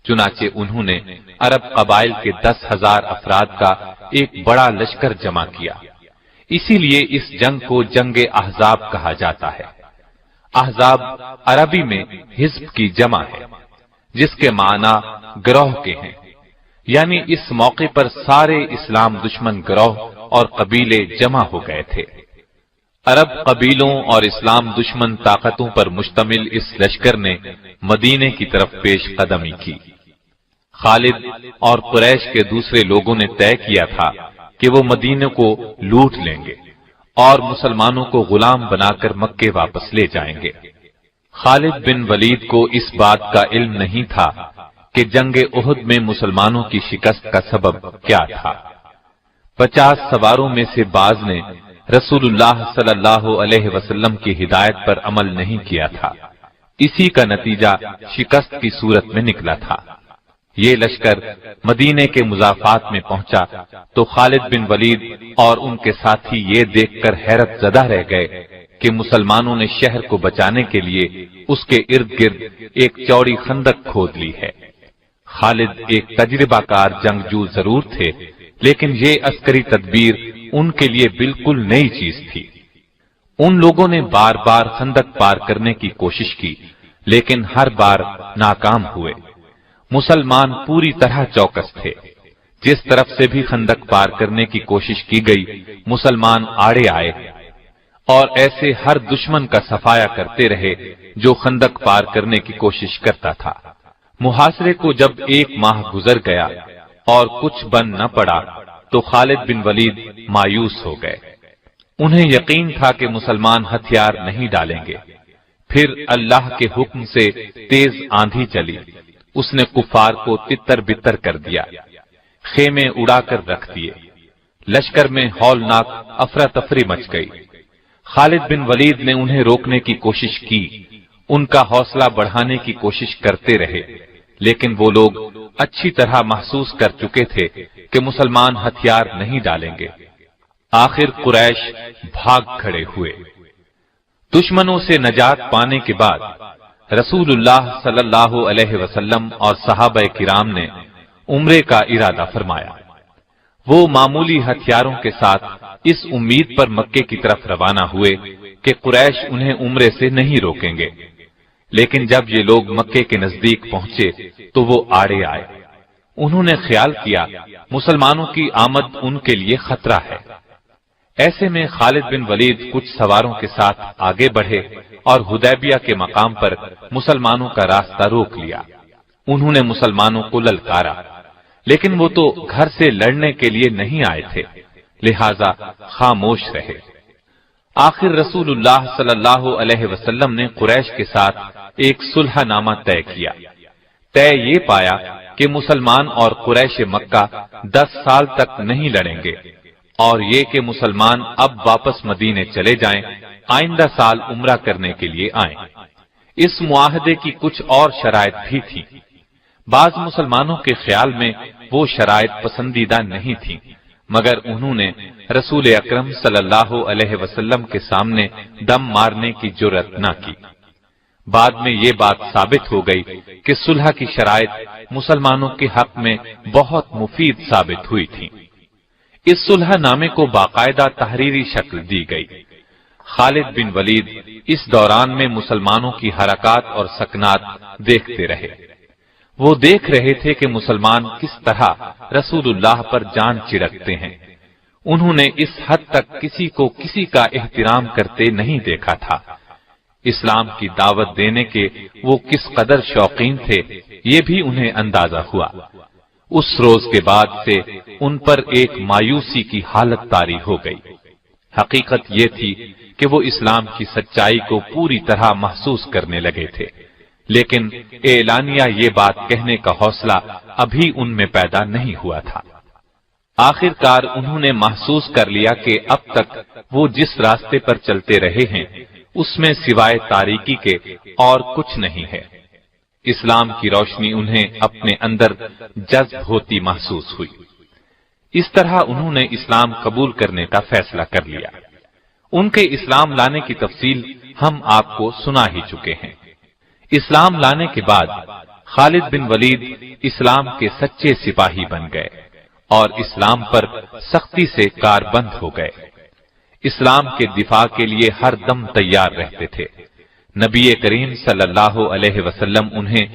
چنانچہ انہوں نے عرب قبائل کے 10,000 افراد کا ایک بڑا لشکر جمع کیا۔ اسی لیے اس جنگ کو جنگ احزاب کہا جاتا ہے۔ احزاب عربی میں حزب کی جمع ہے، جس کے معنی گروہ کے ہیں، یعنی اس موقع پر سارے اسلام دشمن گروہ اور قبیلے جمع ہو گئے تھے۔ عرب قبیلوں اور اسلام دشمن طاقتوں پر مشتمل اس لشکر نے مدینے کی طرف پیش قدمی کی۔ خالد اور قریش کے دوسرے لوگوں نے طے کیا تھا کہ وہ مدینے کو لوٹ لیں گے اور مسلمانوں کو غلام بنا کر مکے واپس لے جائیں گے۔ خالد بن ولید کو اس بات کا علم نہیں تھا کہ جنگ احد میں مسلمانوں کی شکست کا سبب کیا تھا۔ 50 سواروں میں سے بعض نے رسول اللہ صلی اللہ علیہ وسلم کی ہدایت پر عمل نہیں کیا تھا، اسی کا نتیجہ شکست کی صورت میں نکلا تھا۔ یہ لشکر مدینے کے مضافات میں پہنچا تو خالد بن ولید اور ان کے ساتھی یہ دیکھ کر حیرت زدہ رہ گئے کہ مسلمانوں نے شہر کو بچانے کے لیے اس کے ارد گرد ایک چوڑی خندق کھود لی ہے۔ خالد ایک تجربہ کار جنگجو ضرور تھے، لیکن یہ عسکری تدبیر ان کے لیے بالکل نئی چیز تھی۔ ان لوگوں نے بار بار خندق پار کرنے کی کوشش کی، لیکن ہر بار ناکام ہوئے۔ مسلمان پوری طرح چوکس تھے۔ جس طرف سے بھی خندق پار کرنے کی کوشش کی گئی، مسلمان آڑے آئے اور ایسے ہر دشمن کا صفایا کرتے رہے جو خندق پار کرنے کی کوشش کرتا تھا۔ محاصرے کو جب 1 ماہ گزر گیا اور کچھ بن نہ پڑا تو خالد بن ولید مایوس ہو گئے۔ انہیں یقین تھا کہ مسلمان ہتھیار نہیں ڈالیں گے۔ پھر اللہ کے حکم سے تیز آندھی چلی، اس نے کفار کو تتر بتر کر دیا، خیمے اڑا کر رکھ دیے۔ لشکر میں ہولناک افراتفری مچ گئی۔ خالد بن ولید نے انہیں روکنے کی کوشش کی، ان کا حوصلہ بڑھانے کی کوشش کرتے رہے، لیکن وہ لوگ اچھی طرح محسوس کر چکے تھے کہ مسلمان ہتھیار نہیں ڈالیں گے۔ آخر قریش بھاگ کھڑے ہوئے۔ دشمنوں سے نجات پانے کے بعد رسول اللہ صلی اللہ علیہ وسلم اور صحابہ کرام نے عمرے کا ارادہ فرمایا۔ وہ معمولی ہتھیاروں کے ساتھ اس امید پر مکے کی طرف روانہ ہوئے کہ قریش انہیں عمرے سے نہیں روکیں گے، لیکن جب یہ لوگ مکے کے نزدیک پہنچے تو وہ آڑے آئے۔ انہوں نے خیال کیا مسلمانوں کی آمد ان کے لیے خطرہ ہے۔ ایسے میں خالد بن ولید کچھ سواروں کے ساتھ آگے بڑھے اور حدیبیہ کے مقام پر مسلمانوں کا راستہ روک لیا۔ انہوں نے مسلمانوں کو للکارا، لیکن وہ تو گھر سے لڑنے کے لیے نہیں آئے تھے، لہذا خاموش رہے۔ آخر رسول اللہ صلی اللہ علیہ وسلم نے قریش کے ساتھ ایک صلح نامہ طے کیا۔ طے یہ پایا کہ مسلمان اور قریش مکہ 10 سال تک نہیں لڑیں گے، اور یہ کہ مسلمان اب واپس مدینے چلے جائیں، آئندہ سال عمرہ کرنے کے لیے آئیں۔ اس معاہدے کی کچھ اور شرائط بھی تھیں۔ بعض مسلمانوں کے خیال میں وہ شرائط پسندیدہ نہیں تھیں، مگر انہوں نے رسول اکرم صلی اللہ علیہ وسلم کے سامنے دم مارنے کی جرأت نہ کی۔ بعد میں یہ بات ثابت ہو گئی کہ صلح کی شرائط مسلمانوں کے حق میں بہت مفید ثابت ہوئی تھی۔ اس صلح نامے کو باقاعدہ تحریری شکل دی گئی۔ خالد بن ولید اس دوران میں مسلمانوں کی حرکات اور سکنات دیکھتے رہے۔ وہ دیکھ رہے تھے کہ مسلمان کس طرح رسول اللہ پر جان چڑکتے ہیں۔ انہوں نے اس حد تک کسی کو کسی کا احترام کرتے نہیں دیکھا تھا۔ اسلام کی دعوت دینے کے وہ کس قدر شوقین تھے، یہ بھی انہیں اندازہ ہوا۔ اس روز کے بعد سے ان پر ایک مایوسی کی حالت طاری ہو گئی۔ حقیقت یہ تھی کہ وہ اسلام کی سچائی کو پوری طرح محسوس کرنے لگے تھے، لیکن اعلانیہ یہ بات کہنے کا حوصلہ ابھی ان میں پیدا نہیں ہوا تھا۔ آخر کار انہوں نے محسوس کر لیا کہ اب تک وہ جس راستے پر چلتے رہے ہیں اس میں سوائے تاریکی کے اور کچھ نہیں ہے۔ اسلام کی روشنی انہیں اپنے اندر جذب ہوتی محسوس ہوئی۔ اس طرح انہوں نے اسلام قبول کرنے کا فیصلہ کر لیا۔ ان کے اسلام لانے کی تفصیل ہم آپ کو سنا ہی چکے ہیں۔ اسلام لانے کے بعد خالد بن ولید اسلام کے سچے سپاہی بن گئے اور اسلام پر سختی سے کاربند ہو گئے۔ اسلام کے دفاع کے لیے ہر دم تیار رہتے تھے۔ نبی کریم صلی اللہ علیہ وسلم انہیں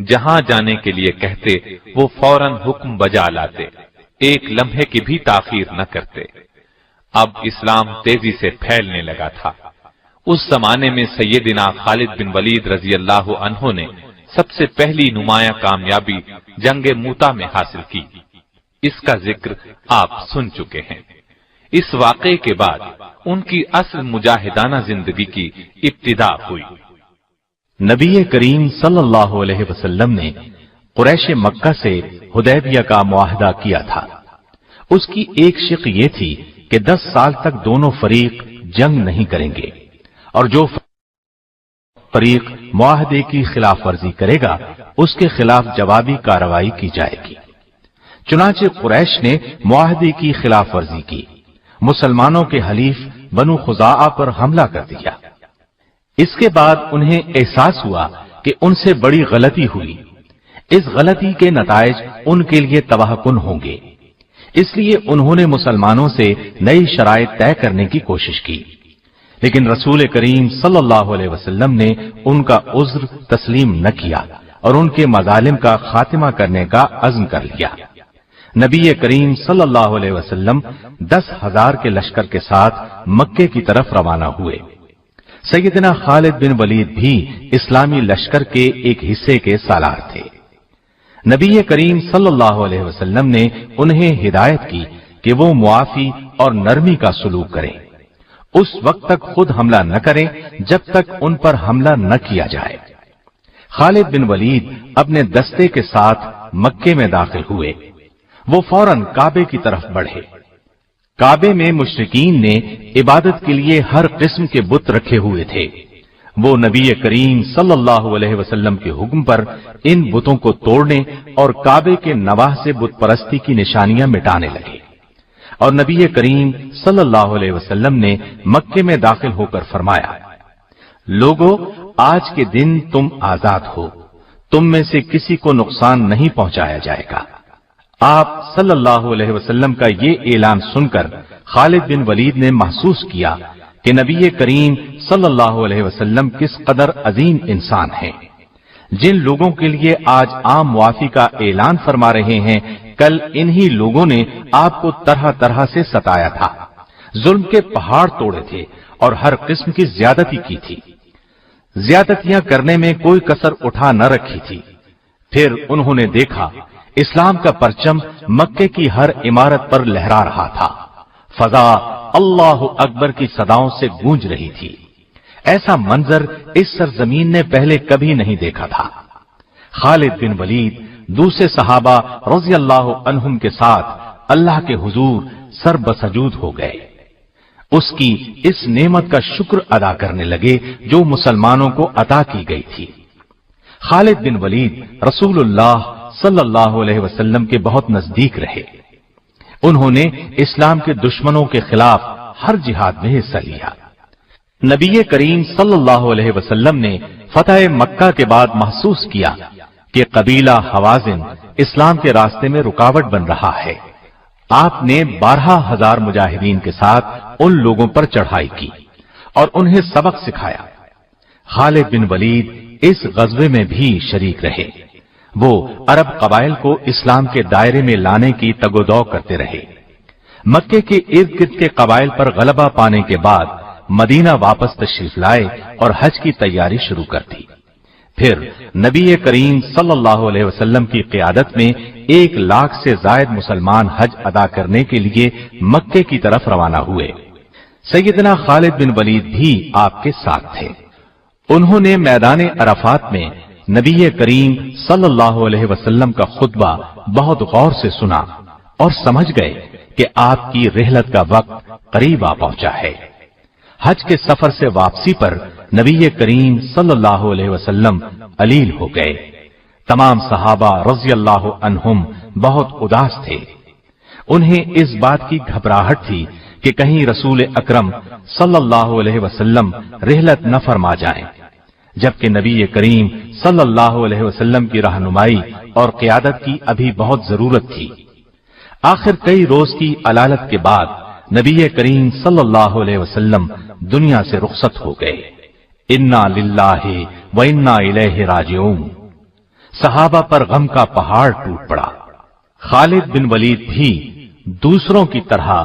جہاں جانے کے لیے کہتے وہ فوراً حکم بجا لاتے، ایک لمحے کی بھی تاخیر نہ کرتے۔ اب اسلام تیزی سے پھیلنے لگا تھا۔ اس زمانے میں سیدنا خالد بن ولید رضی اللہ عنہ نے سب سے پہلی نمایاں کامیابی جنگ موتا میں حاصل کی۔ اس کا ذکر آپ سن چکے ہیں۔ اس واقعے کے بعد ان کی اصل مجاہدانہ زندگی کی ابتدا ہوئی۔ نبی کریم صلی اللہ علیہ وسلم نے قریش مکہ سے حدیبیہ کا معاہدہ کیا تھا۔ اس کی ایک شق یہ تھی کہ 10 سال تک دونوں فریق جنگ نہیں کریں گے، اور جو فریق معاہدے کی خلاف ورزی کرے گا اس کے خلاف جوابی کارروائی کی جائے گی۔ چنانچہ قریش نے معاہدے کی خلاف ورزی کی، مسلمانوں کے حلیف بنو خزاعہ پر حملہ کر دیا۔ اس کے بعد انہیں احساس ہوا کہ ان سے بڑی غلطی ہوئی، اس غلطی کے نتائج ان کے لیے تباہ کن ہوں گے، اس لیے انہوں نے مسلمانوں سے نئی شرائط طے کرنے کی کوشش کی، لیکن رسول کریم صلی اللہ علیہ وسلم نے ان کا عذر تسلیم نہ کیا اور ان کے مظالم کا خاتمہ کرنے کا عزم کر لیا۔ نبی کریم صلی اللہ علیہ وسلم 10,000 کے لشکر کے ساتھ مکے کی طرف روانہ ہوئے۔ سیدنا خالد بن ولید بھی اسلامی لشکر کے ایک حصے کے سالار تھے۔ نبی کریم صلی اللہ علیہ وسلم نے انہیں ہدایت کی کہ وہ معافی اور نرمی کا سلوک کریں، اس وقت تک خود حملہ نہ کریں جب تک ان پر حملہ نہ کیا جائے۔ خالد بن ولید اپنے دستے کے ساتھ مکے میں داخل ہوئے، وہ فوراً کعبے کی طرف بڑھے۔ کعبے میں مشرکین نے عبادت کے لیے ہر قسم کے بت رکھے ہوئے تھے، وہ نبی کریم صلی اللہ علیہ وسلم کے حکم پر ان بتوں کو توڑنے اور کعبے کے نواح سے بت پرستی کی نشانیاں مٹانے لگے، اور نبی کریم صلی اللہ علیہ وسلم نے مکے میں داخل ہو کر فرمایا، لوگو آج کے دن تم آزاد ہو، تم میں سے کسی کو نقصان نہیں پہنچایا جائے گا۔ آپ صلی اللہ علیہ وسلم کا یہ اعلان سن کر خالد بن ولید نے محسوس کیا کہ نبی کریم صلی اللہ علیہ وسلم کس قدر عظیم انسان ہیں۔ جن لوگوں کے لیے آج عام معافی کا اعلان فرما رہے ہیں، کل انہی لوگوں نے آپ کو طرح طرح سے ستایا تھا، ظلم کے پہاڑ توڑے تھے اور ہر قسم کی زیادتی کی تھی، زیادتیاں کرنے میں کوئی کسر اٹھا نہ رکھی تھی۔ پھر انہوں نے دیکھا اسلام کا پرچم مکے کی ہر عمارت پر لہرا رہا تھا، فضا اللہ اکبر کی صداؤں سے گونج رہی تھی۔ ایسا منظر اس سرزمین نے پہلے کبھی نہیں دیکھا تھا۔ خالد بن ولید دوسرے صحابہ رضی اللہ عنہم کے ساتھ اللہ کے حضور سر بسجود ہو گئے، اس کی اس نعمت کا شکر ادا کرنے لگے جو مسلمانوں کو عطا کی گئی تھی۔ خالد بن ولید رسول اللہ صلی اللہ علیہ وسلم کے بہت نزدیک رہے، انہوں نے اسلام کے دشمنوں کے خلاف ہر جہاد میں حصہ لیا۔ نبی کریم صلی اللہ علیہ وسلم نے فتح مکہ کے بعد محسوس کیا کہ قبیلہ حوازن اسلام کے راستے میں رکاوٹ بن رہا ہے۔ آپ نے 12,000 مجاہدین کے ساتھ ان لوگوں پر چڑھائی کی اور انہیں سبق سکھایا۔ خالد بن ولید اس غزوے میں بھی شریک رہے، وہ عرب قبائل کو اسلام کے دائرے میں لانے کی تگ و دو کرتے رہے۔ مکے کے ارد گرد کے قبائل پر غلبہ پانے کے بعد مدینہ واپس تشریف لائے اور حج کی تیاری شروع کر دی۔ پھر نبی کریم صلی اللہ علیہ وسلم کی قیادت میں 1,00,000 سے زائد مسلمان حج ادا کرنے کے لیے مکے کی طرف روانہ ہوئے۔ سیدنا خالد بن ولید بھی آپ کے ساتھ تھے۔ انہوں نے میدان عرفات میں نبی کریم صلی اللہ علیہ وسلم کا خطبہ بہت غور سے سنا اور سمجھ گئے کہ آپ کی رحلت کا وقت قریب آ پہنچا ہے۔ حج کے سفر سے واپسی پر نبی کریم صلی اللہ علیہ وسلم علیل ہو گئے۔ تمام صحابہ رضی اللہ عنہم بہت اداس تھے، انہیں اس بات کی گھبراہٹ تھی کہ کہیں رسول اکرم صلی اللہ علیہ وسلم رحلت نہ فرما جائیں، جبکہ نبی کریم صلی اللہ علیہ وسلم کی رہنمائی اور قیادت کی ابھی بہت ضرورت تھی۔ آخر کئی روز کی علالت کے بعد نبی کریم صلی اللہ علیہ وسلم دنیا سے رخصت ہو گئے۔ انا للہ و انا الیہ راجعون۔ صحابہ پر غم کا پہاڑ ٹوٹ پڑا۔ خالد بن ولید بھی دوسروں کی طرح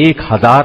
1000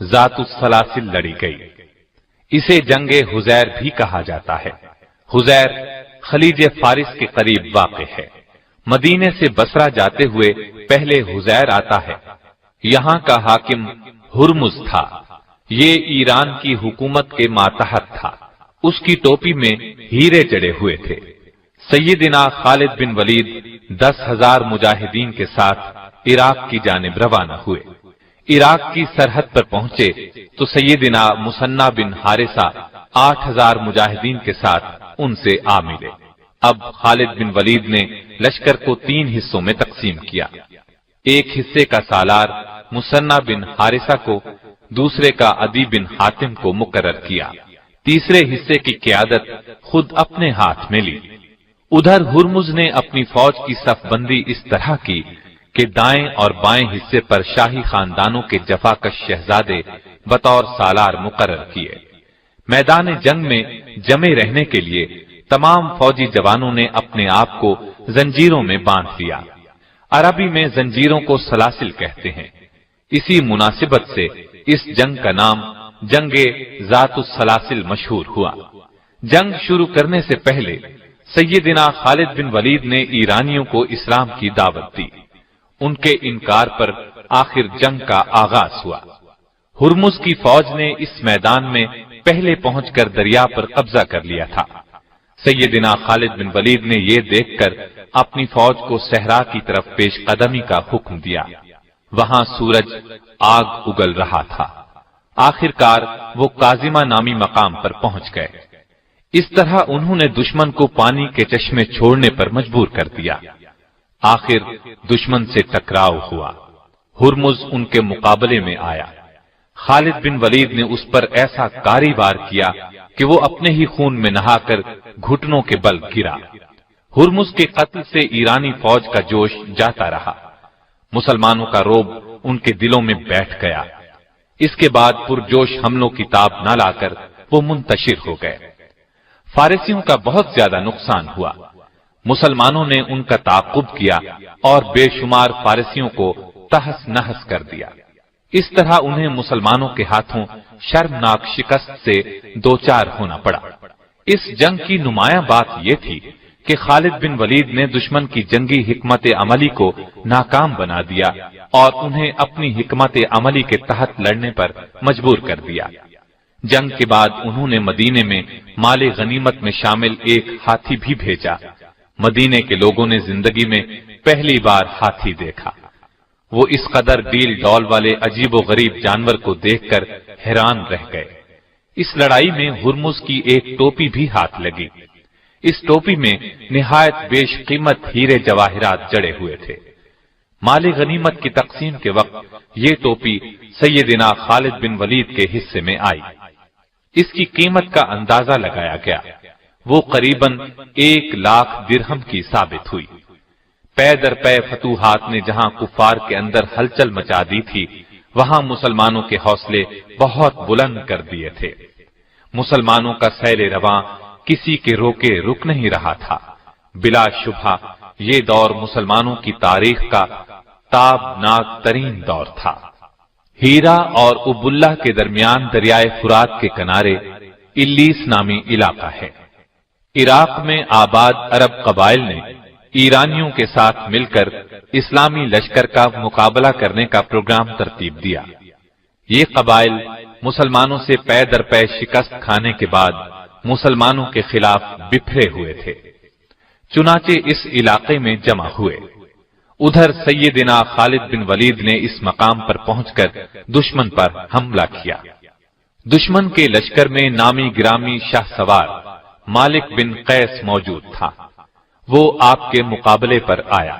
ذات السلاسل لڑی گئی۔ اسے جنگ حزیر بھی کہا جاتا ہے۔ حزیر خلیج فارس کے قریب واقع ہے۔ مدینے سے بصرہ جاتے ہوئے پہلے حزیر آتا ہے۔ یہاں کا حاکم ہرمز تھا۔ یہ ایران کی حکومت کے ماتحت تھا۔ اس کی ٹوپی میں ہیرے جڑے ہوئے تھے۔ سیدنا خالد بن ولید 10,000 مجاہدین کے ساتھ عراق کی جانب روانہ ہوئے۔ عراق کی سرحد پر پہنچے تو سیدنا مثنی بن حارثہ 8,000 مجاہدین کے ساتھ ان سے آ ملے۔ اب خالد بن ولید نے لشکر کو 3 حصوں میں تقسیم کیا۔ ایک حصے کا سالار مثنی بن حارثہ کو، دوسرے کا عدی بن حاتم کو مقرر کیا، تیسرے حصے کی قیادت خود اپنے ہاتھ میں لی۔ ادھر ہرمز نے اپنی فوج کی صف بندی اس طرح کی کہ دائیں اور بائیں حصے پر شاہی خاندانوں کے جفاکش شہزادے بطور سالار مقرر کیے۔ میدان جنگ میں جمے رہنے کے لیے تمام فوجی جوانوں نے اپنے آپ کو زنجیروں میں باندھ لیا۔ عربی میں زنجیروں کو سلاسل کہتے ہیں۔ اسی مناسبت سے اس جنگ کا نام جنگ ذات السلاسل مشہور ہوا۔ جنگ شروع کرنے سے پہلے سیدنا خالد بن ولید نے ایرانیوں کو اسلام کی دعوت دی۔ ان کے انکار پر آخر جنگ کا آغاز ہوا۔ ہرمز کی فوج نے اس میدان میں پہلے پہنچ کر دریا پر قبضہ کر لیا تھا۔ سیدنا خالد بن ولید نے یہ دیکھ کر اپنی فوج کو صحرا کی طرف پیش قدمی کا حکم دیا۔ وہاں سورج آگ اگل رہا تھا۔ آخر کار وہ کاظمہ نامی مقام پر پہنچ گئے۔ اس طرح انہوں نے دشمن کو پانی کے چشمے چھوڑنے پر مجبور کر دیا۔ آخر دشمن سے ٹکراؤ ہوا۔ ہرمز ان کے مقابلے میں آیا۔ خالد بن ولید نے اس پر ایسا کاری وار کیا کہ وہ اپنے ہی خون میں نہا کر گھٹنوں کے بل گرا۔ ہرمز کے قتل سے ایرانی فوج کا جوش جاتا رہا۔ مسلمانوں کا رعب ان کے دلوں میں بیٹھ گیا۔ اس کے بعد پرجوش حملوں کی تاب نہ لا کر وہ منتشر ہو گئے۔ فارسیوں کا بہت زیادہ نقصان ہوا۔ مسلمانوں نے ان کا تعاقب کیا اور بے شمار فارسیوں کو تہس نہس کر دیا۔ اس طرح انہیں مسلمانوں کے ہاتھوں شرمناک شکست سے دوچار ہونا پڑا۔ اس جنگ کی نمایاں بات یہ تھی کہ خالد بن ولید نے دشمن کی جنگی حکمت عملی کو ناکام بنا دیا اور انہیں اپنی حکمت عملی کے تحت لڑنے پر مجبور کر دیا۔ جنگ کے بعد انہوں نے مدینے میں مال غنیمت میں شامل ایک ہاتھی بھی بھیجا۔ مدینے کے لوگوں نے زندگی میں پہلی بار ہاتھی دیکھا۔ وہ اس قدر ڈیل ڈول والے عجیب و غریب جانور کو دیکھ کر حیران رہ گئے۔ اس لڑائی میں ہرمز کی ایک ٹوپی بھی ہاتھ لگی۔ اس ٹوپی میں نہایت بیش قیمت ہیرے جواہرات جڑے ہوئے تھے۔ مال غنیمت کی تقسیم کے وقت یہ ٹوپی سیدنا خالد بن ولید کے حصے میں آئی۔ اس کی قیمت کا اندازہ لگایا گیا۔ وہ قریباً 1,00,000 درہم کی ثابت ہوئی۔ پے در پے فتوحات نے جہاں کفار کے اندر ہلچل مچا دی تھی، وہاں مسلمانوں کے حوصلے بہت بلند کر دیے تھے۔ مسلمانوں کا سیل رواں کسی کے روکے رک نہیں رہا تھا۔ بلا شبہ یہ دور مسلمانوں کی تاریخ کا تابناک ترین دور تھا۔ ہیرا اور اب اللہ کے درمیان دریائے فرات کے کنارے الیس نامی علاقہ ہے۔ عراق میں آباد عرب قبائل نے ایرانیوں کے ساتھ مل کر اسلامی لشکر کا مقابلہ کرنے کا پروگرام ترتیب دیا۔ یہ قبائل مسلمانوں سے پے در پے شکست کھانے کے بعد مسلمانوں کے خلاف بکھرے ہوئے تھے، چنانچہ اس علاقے میں جمع ہوئے۔ ادھر سیدنا خالد بن ولید نے اس مقام پر پہنچ کر دشمن پر حملہ کیا۔ دشمن کے لشکر میں نامی گرامی شاہ سوار مالک بن قیس موجود تھا۔ وہ آپ کے مقابلے پر آیا۔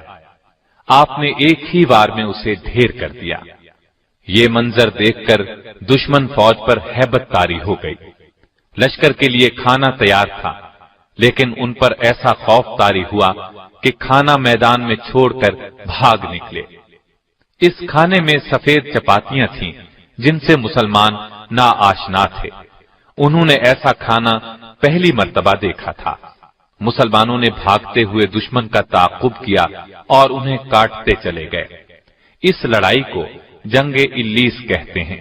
آپ نے ایک ہی وار میں اسے ڈھیر کر دیا۔ یہ منظر دیکھ کر دشمن فوج پر ہیبت طاری ہو گئی۔ لشکر کے لیے کھانا تیار تھا، لیکن ان پر ایسا خوف طاری ہوا کہ کھانا میدان میں چھوڑ کر بھاگ نکلے۔ اس کھانے میں سفید چپاتیاں تھیں جن سے مسلمان ناآشنا تھے۔ انہوں نے ایسا کھانا پہلی مرتبہ دیکھا تھا۔ مسلمانوں نے بھاگتے ہوئے دشمن کا تعاقب کیا اور انہیں کاٹتے چلے گئے۔ اس لڑائی کو جنگ الیس کہتے ہیں۔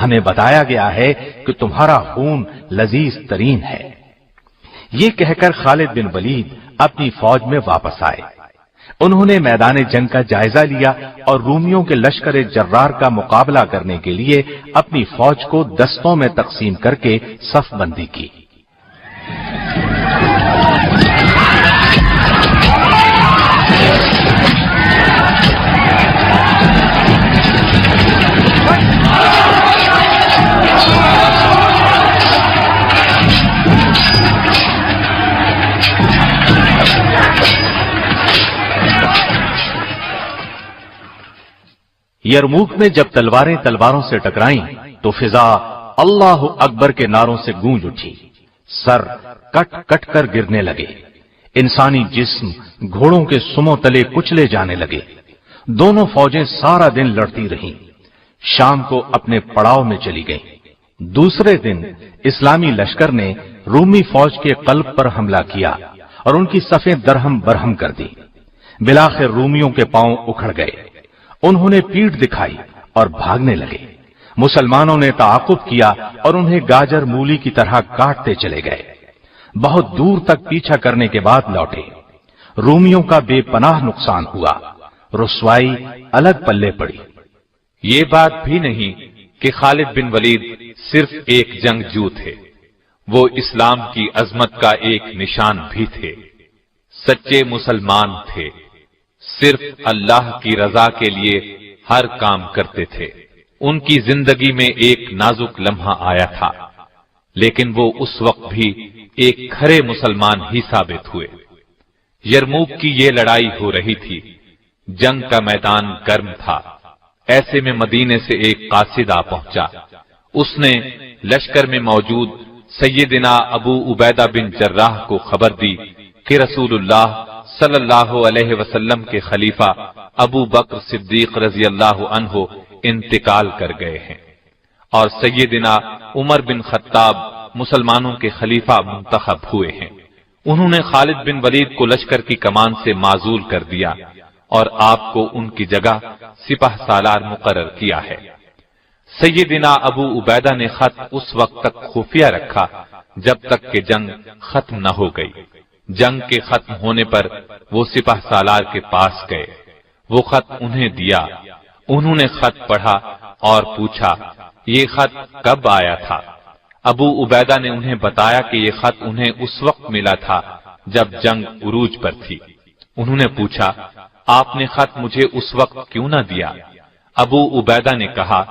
ہمیں بتایا گیا ہے کہ تمہارا خون لذیذ ترین ہے۔ یہ کہہ کر خالد بن ولید اپنی فوج میں واپس آئے۔ انہوں نے میدان جنگ کا جائزہ لیا اور رومیوں کے لشکر جرار کا مقابلہ کرنے کے لیے اپنی فوج کو دستوں میں تقسیم کر کے صف بندی کی۔ یرموک میں جب تلواریں تلواروں سے ٹکرائیں تو فضا اللہ اکبر کے نعروں سے گونج اٹھی، سر کٹ کٹ کر گرنے لگے، انسانی جسم گھوڑوں کے سموں تلے کچلے جانے لگے۔ دونوں فوجیں سارا دن لڑتی رہیں، شام کو اپنے پڑاؤ میں چلی گئیں۔ دوسرے دن اسلامی لشکر نے رومی فوج کے قلب پر حملہ کیا اور ان کی صفیں درہم برہم کر دی۔ بلاخر رومیوں کے پاؤں اکھڑ گئے، انہوں نے پیٹھ دکھائی اور بھاگنے لگے۔ مسلمانوں نے تعاقب کیا اور انہیں گاجر مولی کی طرح کاٹتے چلے گئے۔ بہت دور تک پیچھا کرنے کے بعد لوٹے۔ رومیوں کا بے پناہ نقصان ہوا، رسوائی الگ پلے پڑی۔ یہ بات بھی نہیں کہ خالد بن ولید صرف ایک جنگجو تھے، وہ اسلام کی عظمت کا ایک نشان بھی تھے، سچے مسلمان تھے، صرف اللہ کی رضا کے لیے ہر کام کرتے تھے۔ ان کی زندگی میں ایک نازک لمحہ آیا تھا، لیکن وہ اس وقت بھی ایک کھرے مسلمان ہی ثابت ہوئے۔ یرموک کی یہ لڑائی ہو رہی تھی، جنگ کا میدان گرم تھا۔ ایسے میں مدینے سے ایک قاصد آ پہنچا۔ اس نے لشکر میں موجود سیدنا ابو عبیدہ بن جراح کو خبر دی کہ رسول اللہ صلی اللہ علیہ وسلم کے خلیفہ ابو بکر صدیق رضی اللہ عنہ انتقال کر گئے ہیں اور سیدنا عمر بن خطاب مسلمانوں کے خلیفہ منتخب ہوئے ہیں۔ انہوں نے خالد بن ولید کو لشکر کی کمان سے معزول کر دیا اور آپ کو ان کی جگہ سپہ سالار مقرر کیا ہے۔ سیدنا ابو عبیدہ نے خط اس وقت تک خفیہ رکھا جب تک کہ جنگ ختم نہ ہو گئی۔ جنگ کے ختم ہونے پر وہ سپہ سالار کے پاس گئے، وہ خط انہیں دیا۔ انہوں نے خط پڑھا اور پوچھا یہ خط کب آیا تھا؟ ابو عبیدہ نے انہیں بتایا کہ یہ خط انہیں اس وقت ملا تھا جب جنگ عروج پر تھی۔ انہوں نے پوچھا آپ نے خط مجھے اس وقت کیوں نہ دیا؟ ابو عبیدہ نے کہا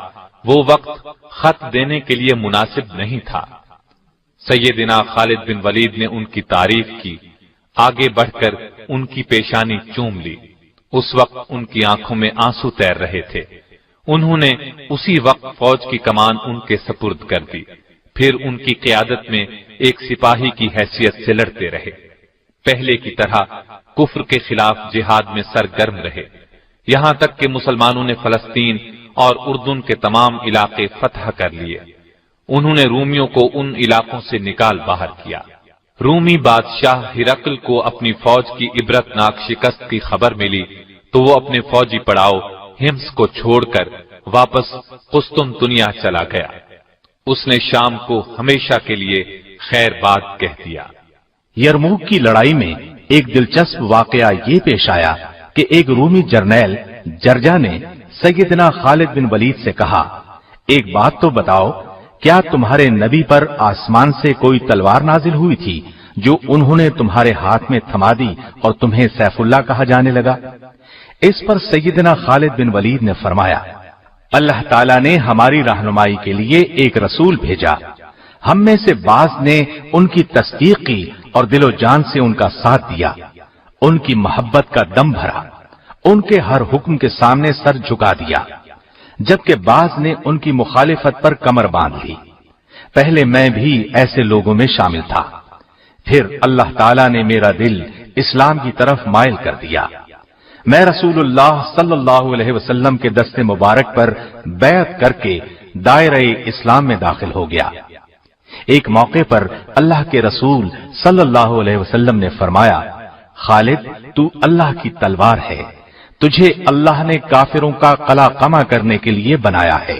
وہ وقت خط دینے کے لیے مناسب نہیں تھا۔ سیدنا خالد بن ولید نے ان کی تعریف کی، آگے بڑھ کر ان کی پیشانی چوم لی۔ اس وقت ان کی آنکھوں میں آنسو تیر رہے تھے۔ انہوں نے اسی وقت فوج کی کمان ان کے سپرد کر دی، پھر ان کی قیادت میں ایک سپاہی کی حیثیت سے لڑتے رہے۔ پہلے کی طرح کفر کے خلاف جہاد میں سرگرم رہے، یہاں تک کہ مسلمانوں نے فلسطین اور اردن کے تمام علاقے فتح کر لیے۔ انہوں نے رومیوں کو ان علاقوں سے نکال باہر کیا۔ رومی بادشاہ ہرقل کو اپنی فوج کی عبرتناک شکست کی خبر ملی تو وہ اپنے فوجی پڑاؤ ہمس کو چھوڑ کر واپس قسطنطنیہ چلا گیا۔ اس نے شام کو ہمیشہ کے لیے خیر باد کہہ دیا۔ یرموک کی لڑائی میں ایک دلچسپ واقعہ یہ پیش آیا کہ ایک رومی جرنیل جرجا نے سیدنا خالد بن ولید سے کہا ایک بات تو بتاؤ، کیا تمہارے نبی پر آسمان سے کوئی تلوار نازل ہوئی تھی جو انہوں نے تمہارے ہاتھ میں تھما دی اور تمہیں سیف اللہ کہا جانے لگا؟ اس پر سیدنا خالد بن ولید نے فرمایا اللہ تعالیٰ نے ہماری رہنمائی کے لیے ایک رسول بھیجا، ہم میں سے بعض نے ان کی تصدیق کی اور دل و جان سے ان کا ساتھ دیا، ان کی محبت کا دم بھرا، ان کے ہر حکم کے سامنے سر جھکا دیا، جبکہ بعض نے ان کی مخالفت پر کمر باندھ لی۔ پہلے میں بھی ایسے لوگوں میں شامل تھا، پھر اللہ تعالیٰ نے میرا دل اسلام کی طرف مائل کر دیا، میں رسول اللہ صلی اللہ علیہ وسلم کے دست مبارک پر بیعت کر کے دائرہ اسلام میں داخل ہو گیا۔ ایک موقع پر اللہ کے رسول صلی اللہ علیہ وسلم نے فرمایا خالد تو اللہ کی تلوار ہے، تجھے اللہ نے کافروں کا قلع قمع کرنے کے لیے بنایا ہے۔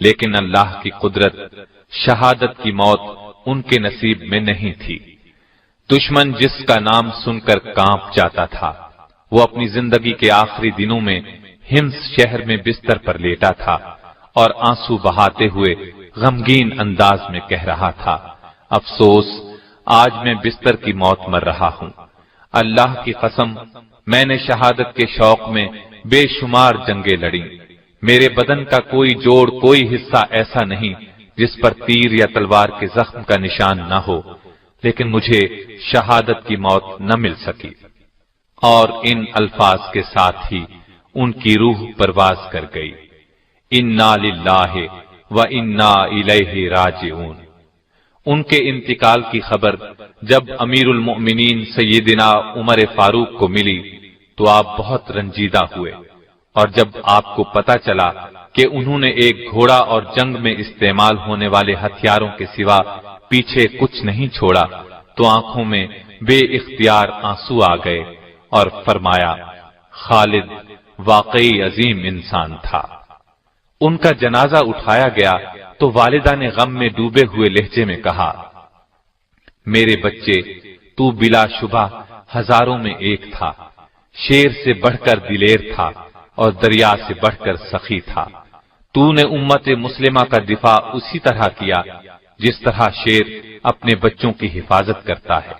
لیکن اللہ کی قدرت شہادت کی موت ان کے نصیب میں نہیں تھی۔ دشمن جس کا نام سن کر کانپ جاتا تھا، وہ اپنی زندگی کے آخری دنوں میں ہمس شہر میں بستر پر لیٹا تھا اور آنسو بہاتے ہوئے غمگین انداز میں کہہ رہا تھا، افسوس، آج میں بستر کی موت مر رہا ہوں۔ اللہ کی قسم، میں نے شہادت کے شوق میں بے شمار جنگیں لڑیں، میرے بدن کا کوئی جوڑ، کوئی حصہ ایسا نہیں جس پر تیر یا تلوار کے زخم کا نشان نہ ہو، لیکن مجھے شہادت کی موت نہ مل سکی۔ اور ان الفاظ کے ساتھ ہی ان کی روح پرواز کر گئی۔ انا للہ و انا الیہ راجعون۔ ان کے انتقال کی خبر جب امیر المؤمنین سیدنا عمر فاروق کو ملی تو آپ بہت رنجیدہ ہوئے، اور جب آپ کو پتہ چلا کہ انہوں نے ایک گھوڑا اور جنگ میں استعمال ہونے والے ہتھیاروں کے سوا پیچھے کچھ نہیں چھوڑا تو آنکھوں میں بے اختیار آنسو آ گئے اور فرمایا، خالد واقعی عظیم انسان تھا۔ ان کا جنازہ اٹھایا گیا تو والدہ نے غم میں ڈوبے ہوئے لہجے میں کہا، میرے بچے، تو بلا شبہ ہزاروں میں ایک تھا، شیر سے بڑھ کر دلیر تھا اور دریا سے بڑھ کر سخی تھا۔ تو نے امت مسلمہ کا دفاع اسی طرح کیا جس طرح شیر اپنے بچوں کی حفاظت کرتا ہے۔